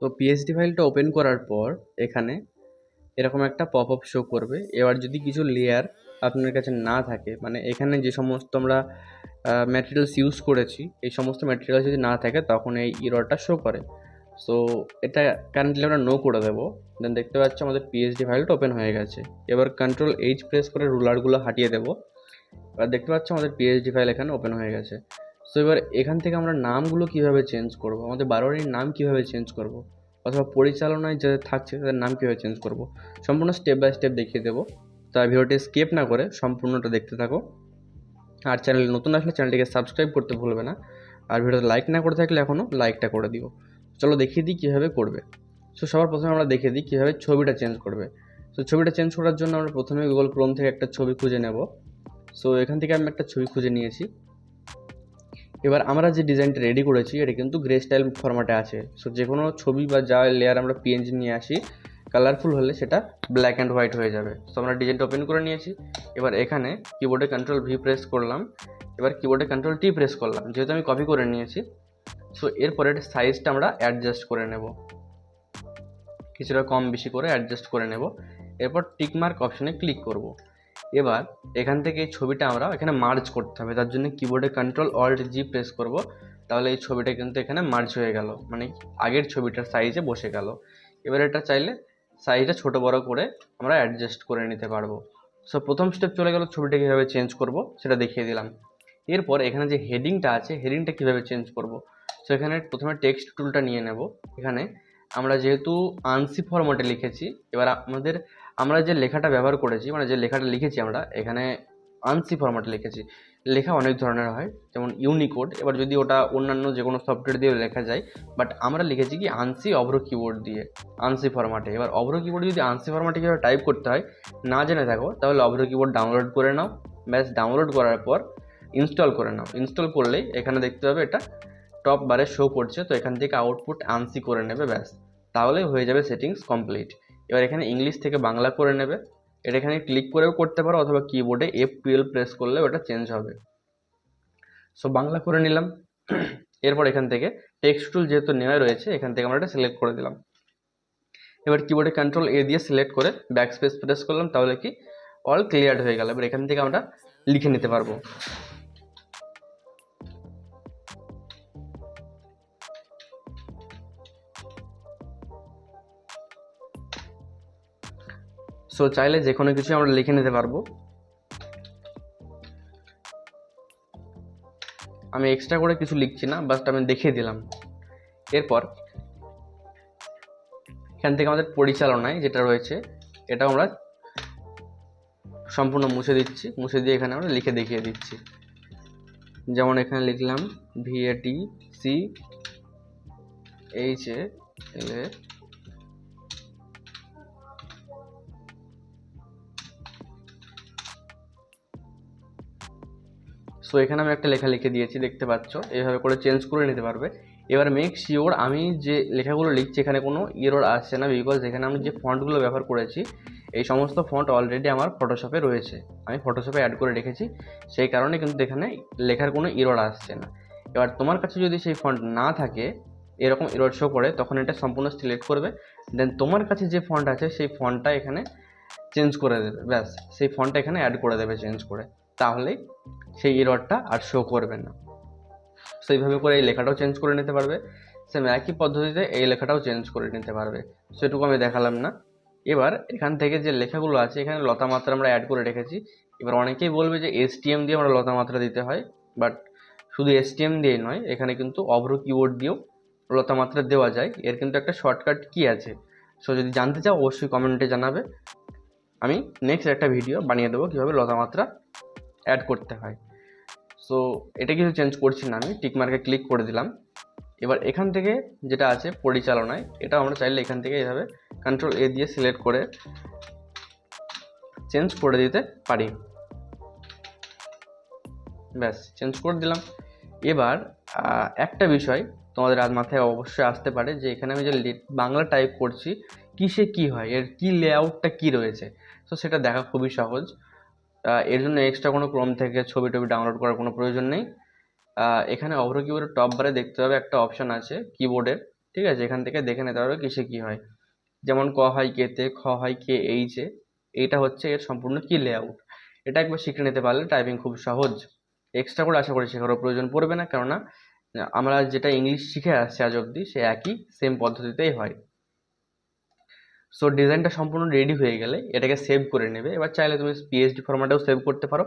তো পিএসডি ফাইলটা ওপেন করার পর এখানে এরকম একটা পপ আপ শো করবে। এবার যদি কিছু লেয়ার আপনার কাছে না থাকে, মানে এখানে যে সমস্ত আমরা ম্যাটেরিয়ালস ইউজ করেছি এই সমস্ত ম্যাটেরিয়াল যদি না থাকে তখন এই ইররটা শো করে। সো এটা কারেন্টলি আমরা নো করে দেবো। দেন দেখতে পাচ্ছি আমাদের পিএসডি ফাইলটা ওপেন হয়ে গেছে। এবার কন্ট্রোল এইচ প্রেস করে রুলারগুলো হাঁটিয়ে দেবো। এবার দেখতে পাচ্ছি আমাদের পিএইচডি ফাইল এখানে ওপেন হয়ে গেছে। সো এবার এখান থেকে আমরা নামগুলো কিভাবে চেঞ্জ করব, আমাদের বারোয়ারির নাম কিভাবে চেঞ্জ করব, অথবা পরিচালনায় যে থাকছে তাদের নাম কীভাবে চেঞ্জ করব, সম্পূর্ণ স্টেপ বাই স্টেপ দেখিয়ে দেবো। তাই ভিডিওটি স্কিপ না করে সম্পূর্ণটা দেখতে থাকো। আর চ্যানেল নতুন আসলে চ্যানেলটিকে সাবস্ক্রাইব করতে ভুলবে না। আর ভিডিওতে লাইক না করে থাকলে এখনও লাইকটা করে দিও। চলো দেখিয়ে দিই কীভাবে করবে। সো সবার প্রথমে আমরা দেখিয়ে দিই কীভাবে ছবিটা চেঞ্জ করবে। সো ছবিটা চেঞ্জ করার জন্য আমরা প্রথমে গুগল ক্রোম থেকে একটা ছবি খুঁজে নেব। সো এখান থেকে আমি একটা ছবি খুঁজে নিয়েছি। এবার আমরা যে ডিজাইনটা রেডি করেছি এটা কিন্তু গ্রে স্টাইল ফরম্যাটে আছে। সো যে কোনো ছবি বা যা লেয়ার আমরা পিএনজি নিয়ে আসি কালারফুল হলে সেটা ব্ল্যাক অ্যান্ড হোয়াইট হয়ে যাবে। সো আমরা ডিজাইনটা ওপেন করে নিয়েছি। এবার এখানে কিবোর্ডে কন্ট্রোল ভি প্রেস করলাম। এবার কিবোর্ডে কন্ট্রোল টি প্রেস করলাম, যেহেতু আমি কপি করে নিয়েছি। সো এরপরে সাইজটা আমরা অ্যাডজাস্ট করে নেব, কিছুটা কম বেশি করে অ্যাডজাস্ট করে নেব। এরপর টিকমার্ক অপশনে ক্লিক করব। এবার এখান থেকে এই ছবিটা আমরা এখানে মার্জ করতে হবে, তার জন্য কিবোর্ডে কন্ট্রোল অল্ট জি প্রেস করব। তাহলে এই ছবিটা কিন্তু এখানে মার্জ হয়ে গেল, মানে আগের ছবিটার সাইজে বসে গেল। এবার এটা চাইলে সাইজটা ছোট বড় করে আমরা অ্যাডজাস্ট করে নিতে পারবো। সো প্রথম স্টেপ চলে গেল, ছবিটা কীভাবে চেঞ্জ করব সেটা দেখিয়ে দিলাম। এরপর এখানে যে হেডিংটা আছে হেডিংটা কীভাবে চেঞ্জ করব। সো এখানে প্রথমে টেক্সট টুলটা নিয়ে নেব। এখানে আমরা যেহেতু আনসি ফরম্যাটে লিখেছি, এবার আমরা যে লেখাটা ব্যবহার করেছি, মানে যে লেখাটা লিখেছি আমরা এখানে আনসি ফরম্যাটে লিখেছি। লেখা অনেক ধরনের হয়, যেমন ইউনিকোড। এবার যদি ওটা অন্যান্য যে কোনো সফটওয়্যার দিয়ে লেখা যায়, বাট আমরা লিখেছি কি আনসি অভ্র কিবোর্ড দিয়ে, আনসি ফরম্যাটে। এবার অভ্র কিবোর্ড যদি আনসি ফরম্যাটে কীভাবে টাইপ করতে হয় না জেনে থাকো, তাহলে অভ্র কিবোর্ড ডাউনলোড করে নাও। ব্যাস ডাউনলোড করার পর ইনস্টল করে নাও। ইনস্টল করলেই এখানে দেখতে পাবে এটা টপ বারে শো করছে। তো এখান থেকে আউটপুট আনসি করে নেবে, ব্যাস তাহলে হয়ে যাবে সেটিংস কমপ্লিট। এবার এখানে ইংলিশ থেকে বাংলা করে নেবে। এটা এখানে ক্লিক করেও করতে পারো, অথবা কিবোর্ডে F12 প্রেস করলে ওটা চেঞ্জ হবে। সো বাংলা করে নিলাম। এরপর এখান থেকে টেক্সট টুল যেহেতু নেওয়া রয়েছে, এখান থেকে আমরা এটা সিলেক্ট করে দিলাম। এবার কিবোর্ডে কন্ট্রোল এ দিয়ে সিলেক্ট করে ব্যাক স্পেস প্রেস করলাম, তাহলে কি অল ক্লিয়ার হয়ে গেল। এবার এখান থেকে আমরা লিখে নিতে পারবো। সো চাইলে যে কোনো কিছু আমরা লিখে নিতে পারবো। আমি এক্সট্রা করে কিছু লিখছি না, বাট আমি দেখিয়ে দিলাম। এরপর এখান থেকে আমাদের পরিচালনায় যেটা রয়েছে এটা আমরা সম্পূর্ণ মুছে দিচ্ছি। মুছে দিয়ে এখানে আমরা লিখে দেখিয়ে দিচ্ছি। যেমন এখানে লিখলাম VATCHALA। সো এখানে আমি একটা লেখা লিখে দিয়েছি, দেখতে পাচ্ছ। এইভাবে করে চেঞ্জ করে নিতে পারবে। এবার মেক শিওর আমি যে লেখাগুলো লিখছি এখানে কোনো এরর আসছে না, বিকজ এখানে আমি যে ফন্টগুলো ব্যবহার করেছি এই সমস্ত ফন্ট অলরেডি আমার ফটোশপে রয়েছে, আমি ফটোশপে অ্যাড করে রেখেছি। সেই কারণে কিন্তু এখানে লেখার কোনো এরর আসছে না। এবার তোমার কাছে যদি সেই ফন্ট না থাকে, এরকম এরর শো করে, তখন এটা সম্পূর্ণ সিলেক্ট করবে। দেন তোমার কাছে যে ফন্ট আছে সেই ফন্টটা এখানে চেঞ্জ করে দেবে, ব্যাস সেই ফন্টটা এখানে অ্যাড করে দেবে চেঞ্জ করে, তাহলেই সেই এররটা আর শো করবে না। সেইভাবে করে এই লেখাটাও চেঞ্জ করে নিতে পারবে। সেম একই পদ্ধতিতে এই লেখাটাও চেঞ্জ করে নিতে পারবে, সেটুকু আমি দেখালাম না। এবার এখান থেকে যে লেখাগুলো আছে এখানে লতা মাত্রা আমরা অ্যাড করে রেখেছি। এবার অনেকেই বলবে যে STM দিয়ে আমরা লতা মাত্রা দিতে হয়, বাট শুধু STM দিয়েই নয়, এখানে কিন্তু অভ্র কিবোর্ড দিয়েও লতা মাত্রা দেওয়া যায়। এর কিন্তু একটা শর্টকাট কি আছে। সো যদি জানতে চাও অবশ্যই কমেন্টে জানাবে, আমি নেক্সট একটা ভিডিও বানিয়ে দেবো কীভাবে লতা মাত্রা অ্যাড করতে হয়। সো এটা কিছু চেঞ্জ করছি না, আমি টিকমার্কে ক্লিক করে দিলাম। এবার এখান থেকে যেটা আছে পরিচালনায়, এটা আমরা চাইলে এখান থেকে এইভাবে কন্ট্রোল A দিয়ে সিলেক্ট করে চেঞ্জ করে দিতে পারি, ব্যাস চেঞ্জ করে দিলাম। এবার একটা বিষয় তোমাদের আজ মাথায় অবশ্যই আসতে পারে যে এখানে আমি যে বাংলা টাইপ করছি কিসে কি হয়, এর কি লেআউটটা কি রয়েছে। তো সেটা দেখা খুবই সহজ। এর জন্য এক্সট্রা কোনো ক্রোম থেকে ছবি টবি ডাউনলোড করার কোনো প্রয়োজন নেই। এখানে অভ্র কিবোর্ডের টপ বারে দেখতে হবে একটা অপশান আছে কিবোর্ডের, ঠিক আছে, এখান থেকে দেখে নিতে পারবে কিসে কী হয়। যেমন ক হয় কেতে, খ হয় কে এইচে, এইটা হচ্ছে এর সম্পূর্ণ কি লেআউট। এটা একবার শিখে নিতে পারলে টাইপিং খুব সহজ। এক্সট্রা করে আশা করি শেখারও প্রয়োজন পড়বে না, কেননা আমরা যেটা ইংলিশ শিখে আসছি আজ অবধি সে একই সেম পদ্ধতিতেই হয়। সো ডিজাইনটা সম্পূর্ণ রেডি হয়ে গেলে এটাকে সেভ করে নেবে। এবার চাইলে তুমি পিএসডি ফরম্যাটেও সেভ করতে পারো,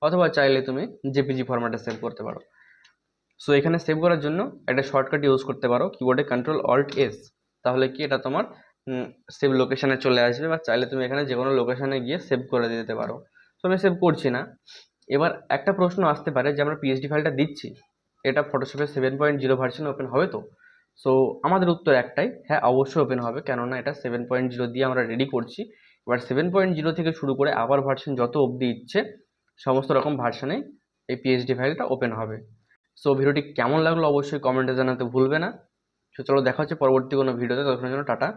অথবা চাইলে তুমি জেপিজি ফরম্যাটে সেভ করতে পারো। সো এখানে সেভ করার জন্য একটা শর্টকাট ইউজ করতে পারো, কিবোর্ডে Ctrl+Alt+S। তাহলে কি এটা তোমার সেভ লোকেশানে চলে আসবে, বা চাইলে তুমি এখানে যে কোনো লোকেশানে গিয়ে সেভ করে দিতে পারো। তো আমি সেভ করছি না। এবার একটা প্রশ্ন আসতে পারে যে আমরা পিএসডি ফাইলটা দিচ্ছি, এটা ফটোশপের 7.0 ভার্সনে ওপেন হবে তো? সো আমাদের উত্তর একটাই, হ্যাঁ অবশ্যই ওপেন হবে, কেননা এটা 7.0 দিয়ে আমরা রেডি করছি। এবার 7.0 থেকে শুরু করে আবার ভার্সন যত অবধি ইচ্ছে সমস্ত রকম ভার্সনে এই পিএসডি ফাইলটা ওপেন হবে। সো ভিডিওটি কেমন লাগলো অবশ্যই কমেন্টে জানাতে ভুলবে না। সো চলো দেখা হচ্ছে পরবর্তী কোনো ভিডিওতে, ততক্ষণের জন্য টাটা।